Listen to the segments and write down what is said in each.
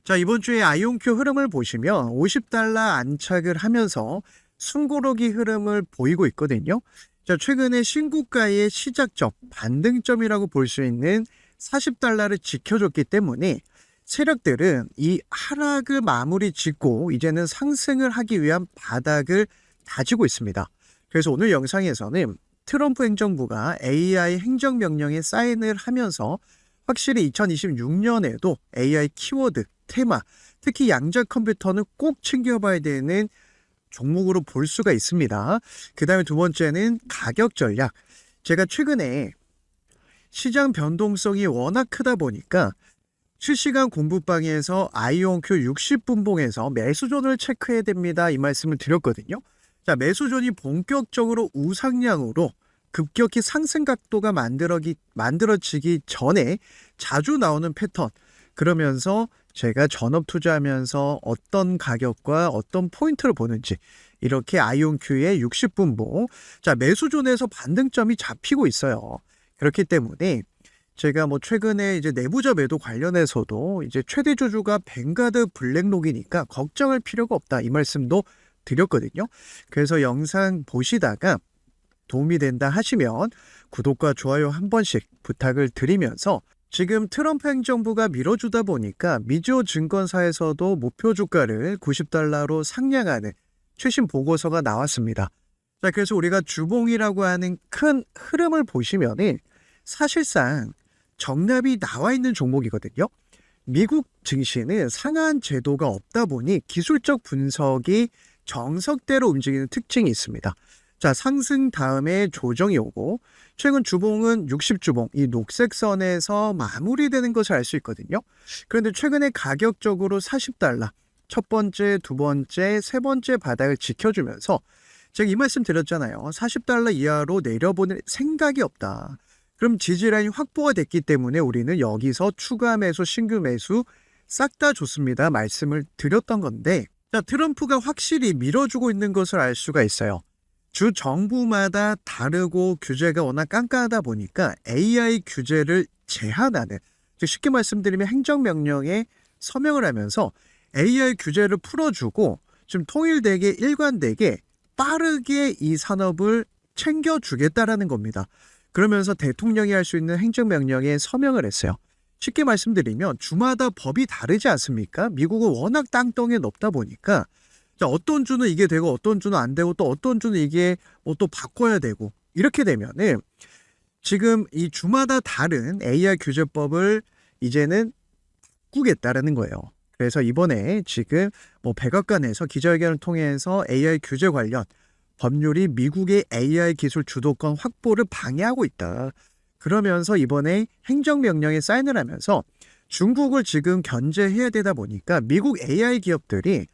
자, 이번 주에 아이온큐 흐름을 보시면 50달러 안착을 하면서 숨고르기 흐름을 보이고 있거든요. 자, 최근에 신고가의 시작점, 반등점이라고 볼 수 있는 40달러를 지켜줬기 때문에 세력들은 이 하락을 마무리 짓고 이제는 상승을 하기 위한 바닥을 다지고 있습니다. 그래서 오늘 영상에서는 트럼프 행정부가 AI 행정명령에 사인을 하면서 확실히 2026년에도 AI 키워드, 테마, 특히 양자 컴퓨터는 꼭 챙겨봐야 되는 종목으로 볼 수가 있습니다. 그 다음에 두 번째는 가격 전략. 제가 최근에 시장 변동성이 워낙 크다 보니까 실시간 공부방에서 아이온큐 60분봉에서 매수존을 체크해야 됩니다. 이 말씀을 드렸거든요. 자, 매수존이 본격적으로 우상향으로 급격히 상승 각도가 만들어지기 전에 자주 나오는 패턴. 그러면서 제가 전업 투자하면서 어떤 가격과 어떤 포인트를 보는지 이렇게 아이온큐의 60분봉. 자, 매수존에서 반등점이 잡히고 있어요. 그렇기 때문에 제가 최근에 이제 내부자 매도 관련해서도 이제 최대 주주가 뱅가드 블랙록이니까 걱정할 필요가 없다. 이 말씀도 드렸거든요. 그래서 영상 보시다가 도움이 된다 하시면 구독과 좋아요 한 번씩 부탁을 드리면서 지금 트럼프 행정부가 밀어주다 보니까 미주호 증권사에서도 목표 주가를 90달러로 상향하는 최신 보고서가 나왔습니다. 자, 그래서 우리가 주봉이라고 하는 큰 흐름을 보시면은 사실상 정답이 나와 있는 종목이거든요. 미국 증시는 상한 제도가 없다 보니 기술적 분석이 정석대로 움직이는 특징이 있습니다. 자, 상승 다음에 조정이 오고 최근 주봉은 60주봉, 이 녹색 선에서 마무리되는 것을 알 수 있거든요. 그런데 최근에 가격적으로 40달러, 첫 번째, 두 번째, 세 번째 바닥을 지켜주면서 제가 이 말씀 드렸잖아요. 40달러 이하로 내려보낼 생각이 없다. 그럼 지지라인이 확보가 됐기 때문에 우리는 여기서 추가 매수, 신규 매수 싹 다 좋습니다. 말씀을 드렸던 건데, 자, 트럼프가 확실히 밀어주고 있는 것을 알 수가 있어요. 주 정부마다 다르고 규제가 워낙 깐깐하다 보니까 AI 규제를 제한하는, 즉 쉽게 말씀드리면 행정명령에 서명을 하면서 AI 규제를 풀어주고 좀 통일되게 일관되게 빠르게 이 산업을 챙겨주겠다라는 겁니다. 그러면서 대통령이 할 수 있는 행정명령에 서명을 했어요. 쉽게 말씀드리면 주마다 법이 다르지 않습니까? 미국은 워낙 땅덩이에 높다 보니까 자, 어떤 주는 이게 되고 어떤 주는 안 되고 또 어떤 주는 이게 또 바꿔야 되고 이렇게 되면은 지금 이 주마다 다른 AI 규제법을 이제는 바꾸겠다라는 거예요. 그래서 이번에 지금 백악관에서 기자회견을 통해서 AI 규제 관련 법률이 미국의 AI 기술 주도권 확보를 방해하고 있다. 그러면서 이번에 행정명령에 사인을 하면서 중국을 지금 견제해야 되다 보니까 미국 AI 기업들이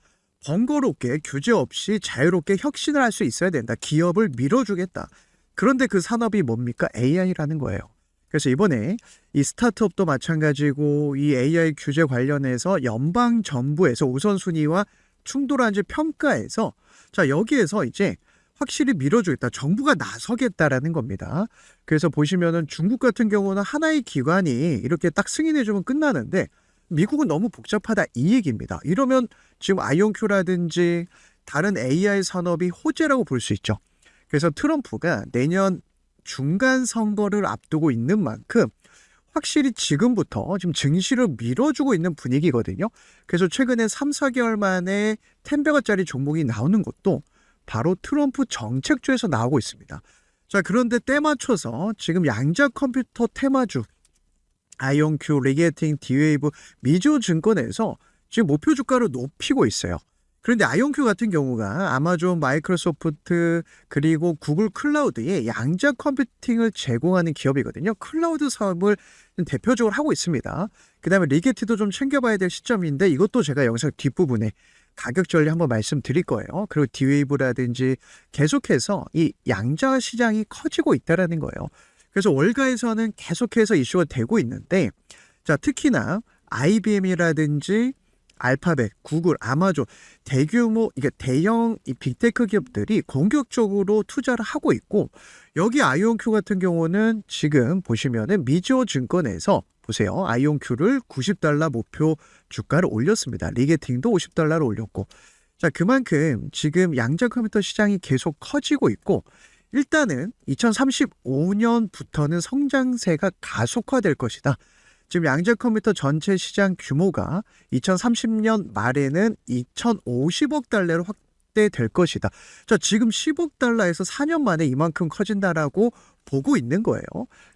번거롭게 규제 없이 자유롭게 혁신을 할 수 있어야 된다. 기업을 밀어주겠다. 그런데 그 산업이 뭡니까? AI라는 거예요. 그래서 이번에 이 스타트업도 마찬가지고 이 AI 규제 관련해서 연방 정부에서 우선순위와 충돌한지 평가해서 자, 여기에서 이제 확실히 밀어주겠다. 정부가 나서겠다라는 겁니다. 그래서 보시면은 중국 같은 경우는 하나의 기관이 이렇게 딱 승인해주면 끝나는데 미국은 너무 복잡하다 이 얘기입니다. 이러면 지금 아이온큐라든지 다른 AI 산업이 호재라고 볼 수 있죠. 그래서 트럼프가 내년 중간 선거를 앞두고 있는 만큼 확실히 지금부터 지금 증시를 밀어주고 있는 분위기거든요. 그래서 최근에 3, 4개월 만에 10배가짜리 종목이 나오는 것도 바로 트럼프 정책주에서 나오고 있습니다. 자, 그런데 때 맞춰서 지금 양자 컴퓨터 테마주 아이온큐, 리게팅, 디웨이브, 미주호 증권에서 지금 목표 주가를 높이고 있어요. 그런데 아이온큐 같은 경우가 아마존, 마이크로소프트 그리고 구글 클라우드에 양자 컴퓨팅을 제공하는 기업이거든요. 클라우드 사업을 대표적으로 하고 있습니다. 그 다음에 리게티도 좀 챙겨봐야 될 시점인데 이것도 제가 영상 뒷부분에 가격 전략 한번 말씀드릴 거예요. 그리고 디웨이브라든지 계속해서 이 양자 시장이 커지고 있다는 거예요. 그래서 월가에서는 계속해서 이슈가 되고 있는데 자, 특히나 IBM이라든지 알파벳, 구글, 아마존 대규모 이게 대형 이 빅테크 기업들이 공격적으로 투자를 하고 있고 여기 아이온큐 같은 경우는 지금 보시면은 미주호 증권에서 보세요. 아이온큐를 $90 목표 주가를 올렸습니다. 리게팅도 $50를 올렸고 자 그만큼 지금 양자 컴퓨터 시장이 계속 커지고 있고 일단은 2035년부터는 성장세가 가속화될 것이다. 지금 양자 컴퓨터 전체 시장 규모가 2030년 말에는 $2,050억 확대될 것이다. 자, 지금 $10억 4년 만에 이만큼 커진다라고 보고 있는 거예요.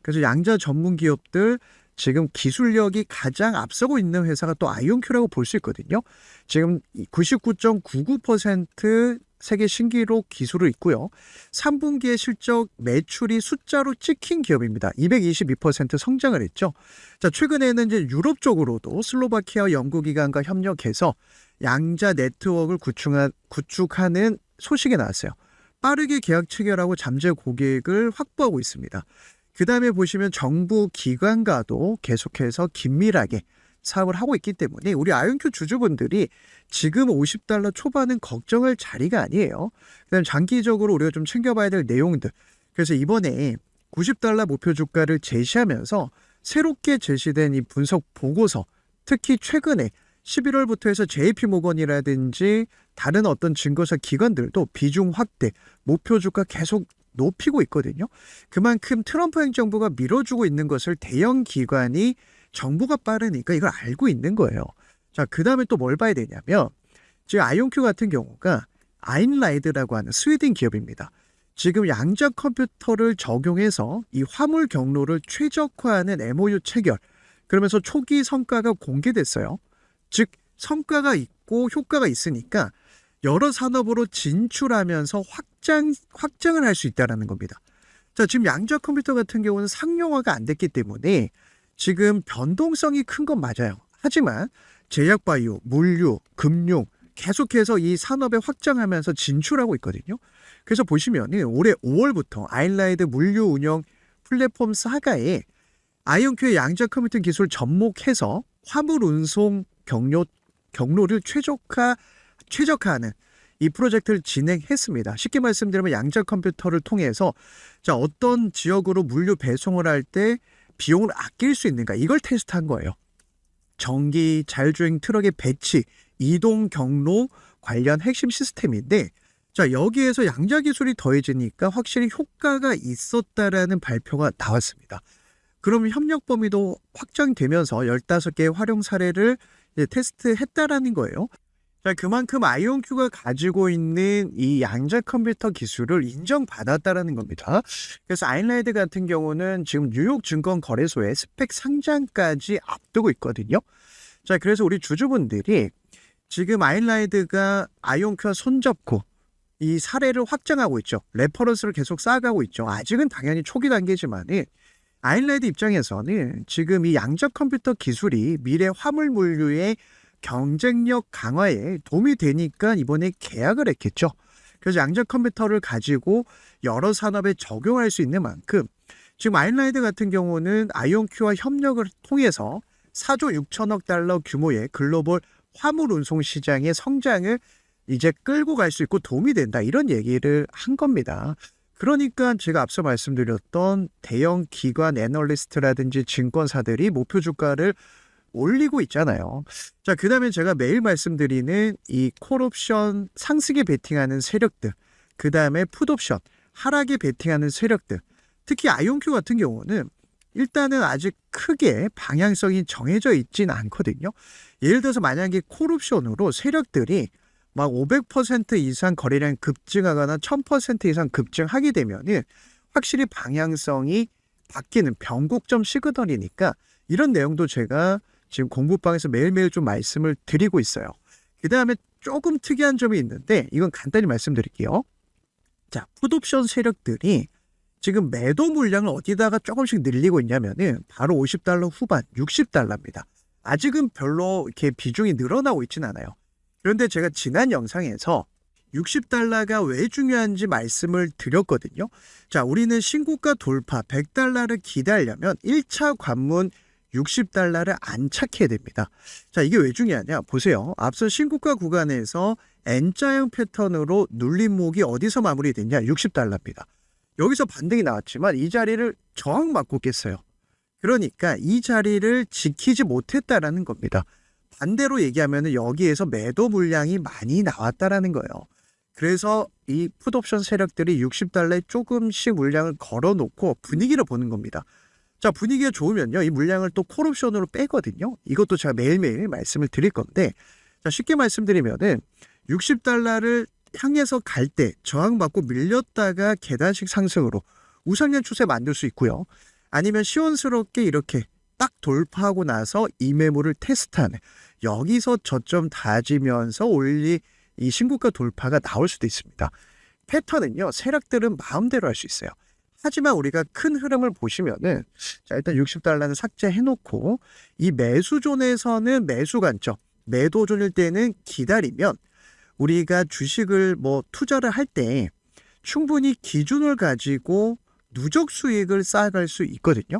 그래서 양자 전문 기업들 지금 기술력이 가장 앞서고 있는 회사가 또 아이온큐라고 볼 수 있거든요. 지금 99.99% 세계 신기록 기술을 있고요. 3분기의 실적 매출이 숫자로 찍힌 기업입니다. 222% 성장을 했죠. 자, 최근에는 이제 유럽 쪽으로도 슬로바키아 연구기관과 협력해서 양자 네트워크를 구축하는 소식이 나왔어요. 빠르게 계약 체결하고 잠재 고객을 확보하고 있습니다. 그 다음에 보시면 정부 기관과도 계속해서 긴밀하게 사업을 하고 있기 때문에 우리 아이온큐 주주분들이 지금 $50 초반은 걱정할 자리가 아니에요. 그다음 장기적으로 우리가 좀 챙겨봐야 될 내용들. 그래서 이번에 $90 목표 주가를 제시하면서 새롭게 제시된 이 분석 보고서, 특히 최근에 11월부터 해서 JP모건이라든지 다른 어떤 증거사 기관들도 비중 확대, 목표 주가 계속 높이고 있거든요. 그만큼 트럼프 행정부가 밀어주고 있는 것을 대형 기관이 정보가 빠르니까 이걸 알고 있는 거예요. 자, 그 다음에 또 뭘 봐야 되냐면 지금 아이온큐 같은 경우가 아인라이드라고 하는 스웨덴 기업입니다. 지금 양자 컴퓨터를 적용해서 이 화물 경로를 최적화하는 MOU 체결, 그러면서 초기 성과가 공개됐어요. 즉 성과가 있고 효과가 있으니까 여러 산업으로 진출하면서 확장을 할 수 있다는 겁니다. 자, 지금 양자 컴퓨터 같은 경우는 상용화가 안 됐기 때문에 지금 변동성이 큰 건 맞아요. 하지만 제약바이오, 물류, 금융 계속해서 이 산업에 확장하면서 진출하고 있거든요. 그래서 보시면 올해 5월부터 아인라이드 물류 운영 플랫폼 사가에 아이온큐의 양자 컴퓨팅 기술 접목해서 화물 운송 경로를 최적화하는 이 프로젝트를 진행했습니다. 쉽게 말씀드리면 양자 컴퓨터를 통해서 자, 어떤 지역으로 물류 배송을 할 때 비용을 아낄 수 있는가 이걸 테스트한 거예요. 전기 자율주행 트럭의 배치, 이동 경로 관련 핵심 시스템인데 자, 여기에서 양자 기술이 더해지니까 확실히 효과가 있었다라는 발표가 나왔습니다. 그럼 협력 범위도 확장되면서 15개의 활용 사례를 테스트했다라는 거예요. 자, 그만큼 아이온큐가 가지고 있는 이 양자 컴퓨터 기술을 인정받았다라는 겁니다. 그래서 아인라이드 같은 경우는 지금 뉴욕 증권 거래소에 스펙 상장까지 앞두고 있거든요. 자, 그래서 우리 주주분들이 지금 아인라이드가 아이온큐와 손잡고 이 사례를 확장하고 있죠. 레퍼런스를 계속 쌓아가고 있죠. 아직은 당연히 초기 단계지만 아인라이드 입장에서는 지금 이 양자 컴퓨터 기술이 미래 화물 물류의 경쟁력 강화에 도움이 되니까 이번에 계약을 했겠죠. 그래서 양자 컴퓨터를 가지고 여러 산업에 적용할 수 있는 만큼 지금 아인라이드 같은 경우는 아이온큐와 협력을 통해서 4조 6천억 달러 규모의 글로벌 화물 운송 시장의 성장을 이제 끌고 갈 수 있고 도움이 된다 이런 얘기를 한 겁니다. 그러니까 제가 앞서 말씀드렸던 대형 기관 애널리스트라든지 증권사들이 목표 주가를 올리고 있잖아요. 자, 그 다음에 제가 매일 말씀드리는 이 콜옵션 상승에 베팅하는 세력들, 그 다음에 풋옵션 하락에 베팅하는 세력들, 특히 아이온큐 같은 경우는 일단은 아직 크게 방향성이 정해져 있진 않거든요. 예를 들어서 만약에 콜옵션으로 세력들이 막 500% 이상 거래량이 급증하거나 1000% 이상 급증하게 되면은 확실히 방향성이 바뀌는 변곡점 시그널이니까 이런 내용도 제가 지금 공부방에서 매일매일 좀 말씀을 드리고 있어요. 그 다음에 조금 특이한 점이 있는데 이건 간단히 말씀드릴게요. 자, 풋옵션 세력들이 지금 매도 물량을 어디다가 조금씩 늘리고 있냐면은 바로 $50 후반, $60입니다. 아직은 별로 이렇게 비중이 늘어나고 있진 않아요. 그런데 제가 지난 영상에서 $60가 왜 중요한지 말씀을 드렸거든요. 자, 우리는 신고가 돌파 $100를 기대하려면 1차 관문 $60를 안착해야 됩니다. 자, 이게 왜 중요하냐? 보세요. 앞서 신고가 구간에서 N자형 패턴으로 눌림목이 어디서 마무리됐냐? $60입니다. 여기서 반등이 나왔지만 이 자리를 저항 맞고 깼어요. 그러니까 이 자리를 지키지 못했다라는 겁니다. 반대로 얘기하면 여기에서 매도 물량이 많이 나왔다라는 거예요. 그래서 이 풋옵션 세력들이 $60에 조금씩 물량을 걸어놓고 분위기를 보는 겁니다. 자, 분위기가 좋으면요, 이 물량을 또 콜옵션으로 빼거든요. 이것도 제가 매일매일 말씀을 드릴 건데, 자, 쉽게 말씀드리면은 $60를 향해서 갈 때 저항받고 밀렸다가 계단식 상승으로 우상향 추세 만들 수 있고요. 아니면 시원스럽게 이렇게 딱 돌파하고 나서 이 매물을 테스트하는, 여기서 저점 다지면서 올리 이 신고가 돌파가 나올 수도 있습니다. 패턴은요, 세력들은 마음대로 할 수 있어요. 하지만 우리가 큰 흐름을 보시면은, 자, 일단 $60는 삭제해놓고, 이 매수존에서는 매수 관점, 매도존일 때는 기다리면, 우리가 주식을 투자를 할 때 충분히 기준을 가지고 누적 수익을 쌓아갈 수 있거든요.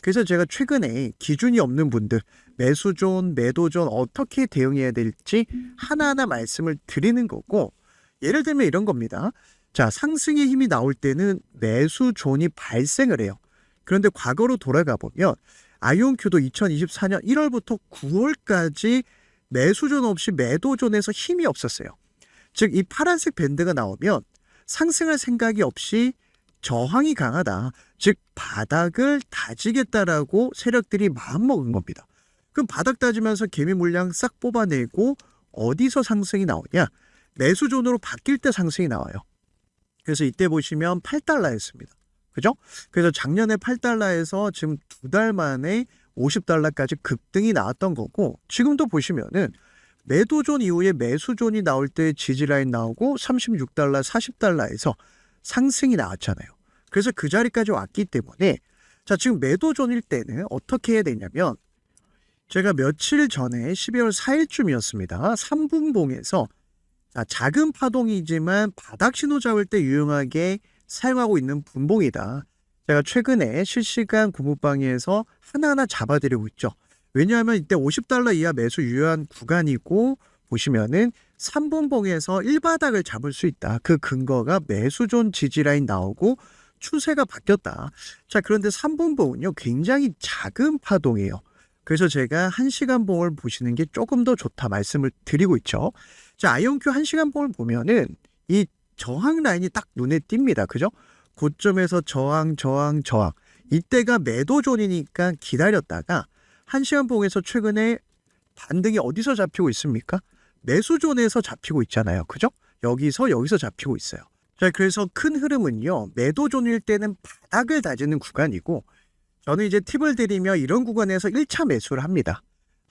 그래서 제가 최근에 기준이 없는 분들, 매수존, 매도존 어떻게 대응해야 될지 하나하나 말씀을 드리는 거고, 예를 들면 이런 겁니다. 자, 상승의 힘이 나올 때는 매수존이 발생을 해요. 그런데 과거로 돌아가 보면 아이온큐도 2024년 1월부터 9월까지 매수존 없이 매도존에서 힘이 없었어요. 즉, 이 파란색 밴드가 나오면 상승할 생각이 없이 저항이 강하다. 즉, 바닥을 다지겠다라고 세력들이 마음먹은 겁니다. 그럼 바닥 다지면서 개미 물량 싹 뽑아내고 어디서 상승이 나오냐? 매수존으로 바뀔 때 상승이 나와요. 그래서 이때 보시면 $8였습니다. 그죠? 그래서 작년에 $8에서 지금 2달 만에 $50까지 급등이 나왔던 거고, 지금도 보시면은 매도존 이후에 매수존이 나올 때 지지라인 나오고 $36, $40에서 상승이 나왔잖아요. 그래서 그 자리까지 왔기 때문에, 자, 지금 매도존일 때는 어떻게 해야 되냐면, 제가 며칠 전에 12월 4일쯤이었습니다. 3분봉에서 작은 파동이지만 바닥 신호 잡을 때 유용하게 사용하고 있는 분봉이다. 제가 최근에 실시간 공부방에서 하나하나 잡아드리고 있죠. 왜냐하면 이때 $50 이하 매수 유효한 구간이고, 보시면은 3분봉에서 1바닥을 잡을 수 있다. 그 근거가 매수존 지지라인 나오고 추세가 바뀌었다. 자, 그런데 3분봉은요, 굉장히 작은 파동이에요. 그래서 제가 1시간 봉을 보시는 게 조금 더 좋다 말씀을 드리고 있죠. 자, 아이온큐 1시간 봉을 보면은 이 저항 라인이 딱 눈에 띕니다. 그죠? 고점에서 저항. 이때가 매도존이니까 기다렸다가 1시간 봉에서 최근에 반등이 어디서 잡히고 있습니까? 매수존에서 잡히고 있잖아요. 그죠? 여기서 잡히고 있어요. 자, 그래서 큰 흐름은요, 매도존일 때는 바닥을 다지는 구간이고, 저는 이제 팁을 드리며 이런 구간에서 1차 매수를 합니다.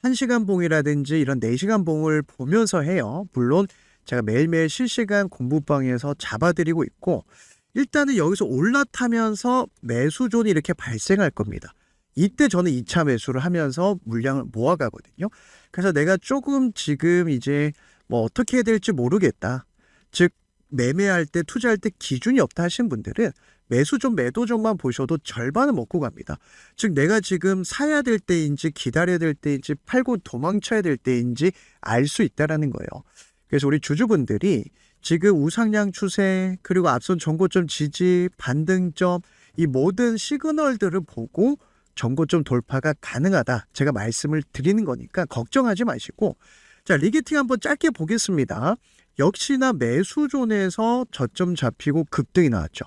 1시간 봉이라든지 이런 4시간 봉을 보면서 해요. 물론 제가 매일매일 실시간 공부방에서 잡아드리고 있고, 일단은 여기서 올라타면서 매수존이 이렇게 발생할 겁니다. 이때 저는 2차 매수를 하면서 물량을 모아가거든요. 그래서 내가 조금 지금 이제 어떻게 해야 될지 모르겠다. 즉, 매매할 때, 투자할 때 기준이 없다 하신 분들은 매수존, 매도존만 보셔도 절반은 먹고 갑니다. 즉, 내가 지금 사야 될 때인지 기다려야 될 때인지 팔고 도망쳐야 될 때인지 알 수 있다라는 거예요. 그래서 우리 주주분들이 지금 우상향 추세, 그리고 앞선 전고점 지지, 반등점, 이 모든 시그널들을 보고 전고점 돌파가 가능하다. 제가 말씀을 드리는 거니까 걱정하지 마시고, 자, 리게팅 한번 짧게 보겠습니다. 역시나 매수존에서 저점 잡히고 급등이 나왔죠.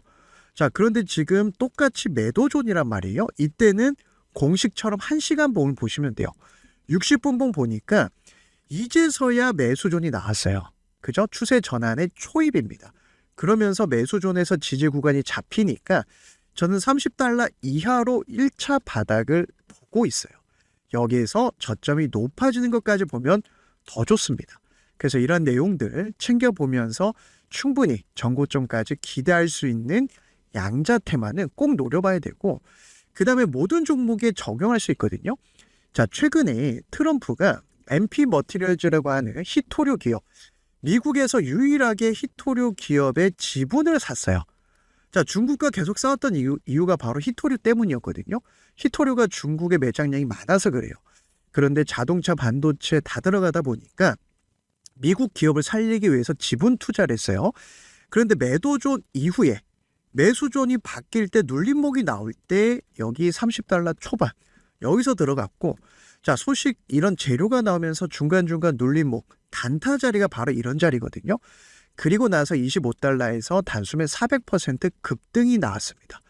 자, 그런데 지금 똑같이 매도존이란 말이에요. 이때는 공식처럼 1시간 봉을 보시면 돼요. 60분 봉 보니까 이제서야 매수존이 나왔어요. 그죠? 추세 전환의 초입입니다. 그러면서 매수존에서 지지 구간이 잡히니까 저는 $30 이하로 1차 바닥을 보고 있어요. 여기에서 저점이 높아지는 것까지 보면 더 좋습니다. 그래서 이런 내용들 챙겨보면서 충분히 전고점까지 기대할 수 있는 양자 테마는 꼭 노려봐야 되고, 그 다음에 모든 종목에 적용할 수 있거든요. 자, 최근에 트럼프가 MP 머티리얼즈라고 하는 히토류 기업, 미국에서 유일하게 히토류 기업의 지분을 샀어요. 자, 중국과 계속 싸웠던 이유가 바로 히토류 때문이었거든요. 히토류가 중국의 매장량이 많아서 그래요. 그런데 자동차, 반도체 다 들어가다 보니까 미국 기업을 살리기 위해서 지분 투자를 했어요. 그런데 매도존 이후에 매수존이 바뀔 때 눌림목이 나올 때 여기 $30 초반 여기서 들어갔고, 자, 소식 이런 재료가 나오면서 중간중간 눌림목 단타 자리가 바로 이런 자리거든요. 그리고 나서 $25에서 단숨에 400% 급등이 나왔습니다.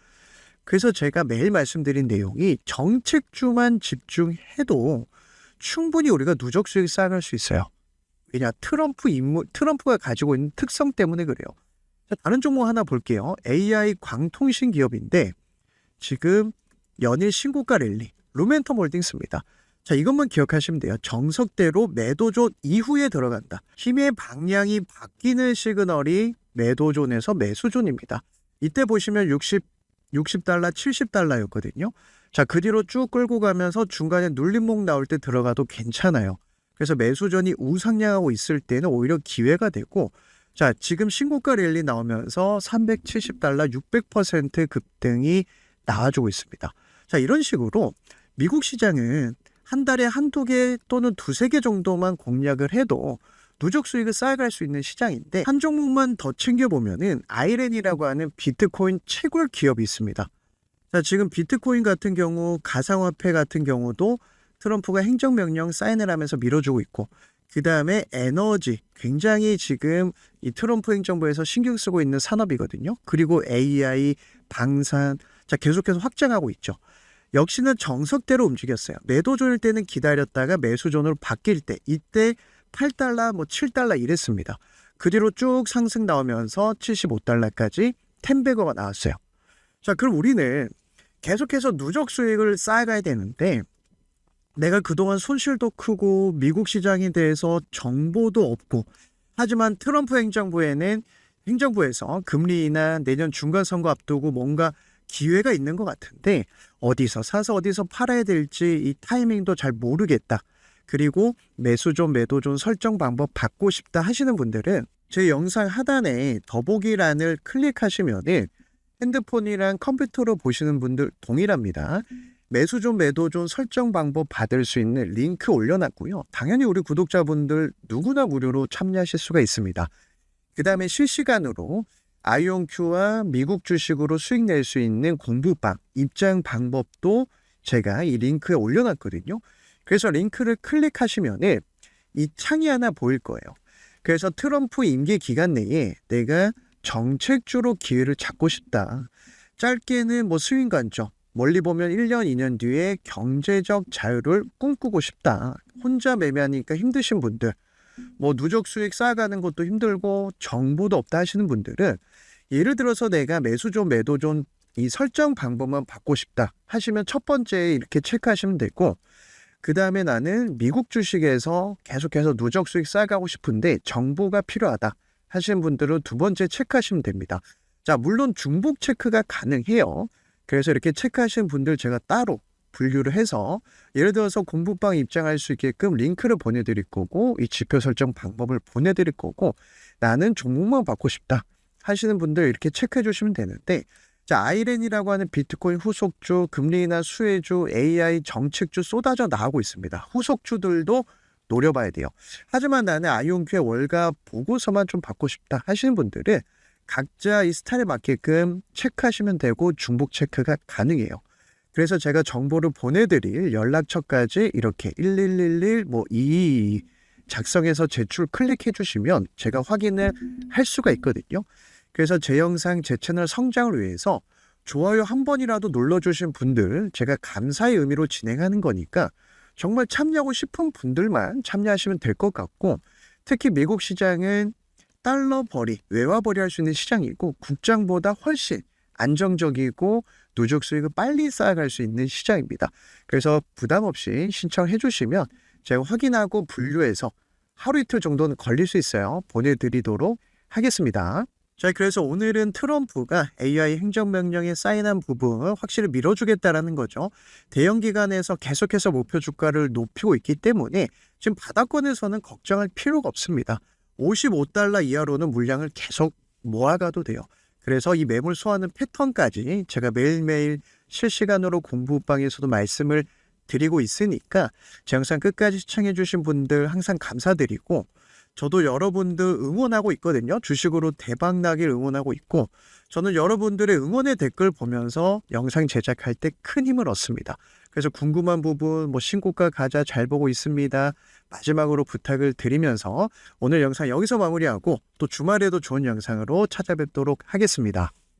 그래서 제가 매일 말씀드린 내용이 정책주만 집중해도 충분히 우리가 누적 수익 쌓아갈 수 있어요. 왜냐, 트럼프가 가지고 있는 특성 때문에 그래요. 자, 다른 종목 하나 볼게요. AI 광통신 기업인데 지금 연일 신고가 랠리, 루멘텀 홀딩스입니다. 자, 이것만 기억하시면 돼요. 정석대로 매도존 이후에 들어간다. 힘의 방향이 바뀌는 시그널이 매도존에서 매수존입니다. 이때 보시면 $60, $70였거든요. 자, 그 뒤로 쭉 끌고 가면서 중간에 눌림목 나올 때 들어가도 괜찮아요. 그래서 매수존이 우상향하고 있을 때는 오히려 기회가 되고, 자, 지금 신고가 랠리 나오면서 $370, 600% 급등이 나와주고 있습니다. 자, 이런 식으로 미국 시장은 한 달에 한두 개 또는 두세 개 정도만 공략을 해도 누적 수익을 쌓아갈 수 있는 시장인데, 한 종목만 더 챙겨보면은 아이렌이라고 하는 비트코인 채굴 기업이 있습니다. 자, 지금 비트코인 같은 경우, 가상화폐 같은 경우도 트럼프가 행정명령 사인을 하면서 밀어주고 있고, 그 다음에 에너지, 굉장히 지금 이 트럼프 행정부에서 신경 쓰고 있는 산업이거든요. 그리고 AI, 방산, 자, 계속해서 확장하고 있죠. 역시는 정석대로 움직였어요. 매도존일 때는 기다렸다가 매수존으로 바뀔 때, 이때 $8, $7 이랬습니다. 그 뒤로 쭉 상승 나오면서 $75까지 10배거가 나왔어요. 자, 그럼 우리는 계속해서 누적 수익을 쌓아가야 되는데, 내가 그동안 손실도 크고 미국 시장에 대해서 정보도 없고, 하지만 트럼프 행정부에서 금리나 내년 중간선거 앞두고 뭔가 기회가 있는 것 같은데 어디서 사서 어디서 팔아야 될지 이 타이밍도 잘 모르겠다. 그리고 매수존, 매도존 설정 방법 받고 싶다 하시는 분들은 제 영상 하단에 더보기란을 클릭하시면은 핸드폰이랑 컴퓨터로 보시는 분들 동일합니다. 매수존, 매도존 설정 방법 받을 수 있는 링크 올려놨고요. 당연히 우리 구독자분들 누구나 무료로 참여하실 수가 있습니다. 그 다음에 실시간으로 아이온큐와 미국 주식으로 수익 낼 수 있는 공부방, 입장 방법도 제가 이 링크에 올려놨거든요. 그래서 링크를 클릭하시면 이 창이 하나 보일 거예요. 그래서 트럼프 임기 기간 내에 내가 정책주로 기회를 잡고 싶다. 짧게는 수익 관점, 멀리 보면 1년, 2년 뒤에 경제적 자유를 꿈꾸고 싶다. 혼자 매매하니까 힘드신 분들, 누적 수익 쌓아가는 것도 힘들고 정보도 없다 하시는 분들은 예를 들어서 내가 매수존, 매도존 이 설정 방법만 받고 싶다 하시면 첫 번째 이렇게 체크하시면 되고, 그 다음에 나는 미국 주식에서 계속해서 누적 수익 쌓아가고 싶은데 정보가 필요하다 하시는 분들은 두 번째 체크하시면 됩니다. 자, 물론 중복 체크가 가능해요. 그래서 이렇게 체크하시는 분들 제가 따로 분류를 해서 예를 들어서 공부방 입장할 수 있게끔 링크를 보내드릴 거고, 이 지표 설정 방법을 보내드릴 거고, 나는 종목만 받고 싶다 하시는 분들 이렇게 체크해 주시면 되는데, 자, 아이렌이라고 하는 비트코인 후속주, 금리나 수혜주, AI 정책주 쏟아져 나오고 있습니다. 후속주들도 노려봐야 돼요. 하지만 나는 아이온큐의 월가 보고서만 좀 받고 싶다 하시는 분들은 각자 이 스타일에 맞게끔 체크하시면 되고 중복 체크가 가능해요. 그래서 제가 정보를 보내드릴 연락처까지 이렇게 1111, 222 작성해서 제출 클릭해 주시면 제가 확인을 할 수가 있거든요. 그래서 제 영상, 제 채널 성장을 위해서 좋아요 한 번이라도 눌러주신 분들 제가 감사의 의미로 진행하는 거니까 정말 참여하고 싶은 분들만 참여하시면 될 것 같고, 특히 미국 시장은 달러 벌이, 외화 벌이 할 수 있는 시장이고 국장보다 훨씬 안정적이고 누적 수익을 빨리 쌓아갈 수 있는 시장입니다. 그래서 부담 없이 신청해 주시면 제가 확인하고 분류해서 하루 이틀 정도는 걸릴 수 있어요. 보내드리도록 하겠습니다. 자, 그래서 오늘은 트럼프가 AI 행정명령에 사인한 부분을 확실히 밀어주겠다라는 거죠. 대형 기관에서 계속해서 목표 주가를 높이고 있기 때문에 지금 바닥권에서는 걱정할 필요가 없습니다. $55 이하로는 물량을 계속 모아가도 돼요. 그래서 이 매물 소화하는 패턴까지 제가 매일매일 실시간으로 공부방에서도 말씀을 드리고 있으니까 제 영상 끝까지 시청해 주신 분들 항상 감사드리고, 저도 여러분들 응원하고 있거든요. 주식으로 대박 나길 응원하고 있고, 저는 여러분들의 응원의 댓글 보면서 영상 제작할 때 큰 힘을 얻습니다. 그래서 궁금한 부분, 신고가 가자 잘 보고 있습니다, 마지막으로 부탁을 드리면서 오늘 영상 여기서 마무리하고 또 주말에도 좋은 영상으로 찾아뵙도록 하겠습니다.